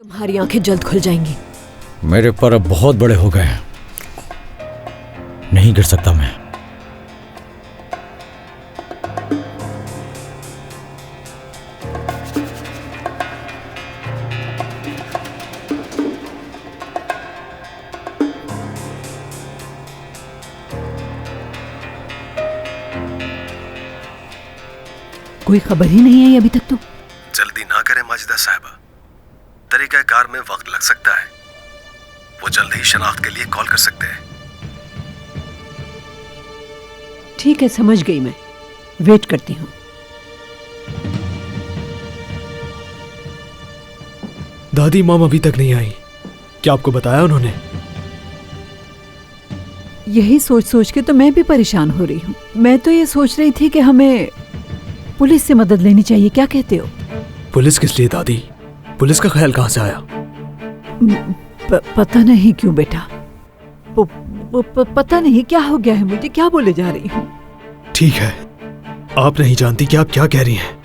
तुम्हारी आंखें जल्द खुल जाएंगी। मेरे पर अब बहुत बड़े हो गए हैं, नहीं गिर सकता मैं। कोई खबर ही नहीं आई अभी तक तो। जल्दी ना करें माजिदा साहिबा, तरीक़ाकार में वक्त लग सकता है। वो जल्द ही शनाख्त के लिए कॉल कर सकते हैं। ठीक है, समझ गई मैं, वेट करती हूँ। दादी मॉम अभी तक नहीं आई, क्या आपको बताया उन्होंने? यही सोच सोच के तो मैं भी परेशान हो रही हूँ। मैं तो ये सोच रही थी कि हमें पुलिस से मदद लेनी चाहिए, क्या कहते हो? पुलिस किस लिए दादी? पुलिस का ख्याल कहाँ से आया? पता नहीं क्यों बेटा, पता नहीं क्या हो गया है मुझे, क्या बोले जा रही हूँ। ठीक है, आप नहीं जानती कि आप क्या कह रही हैं।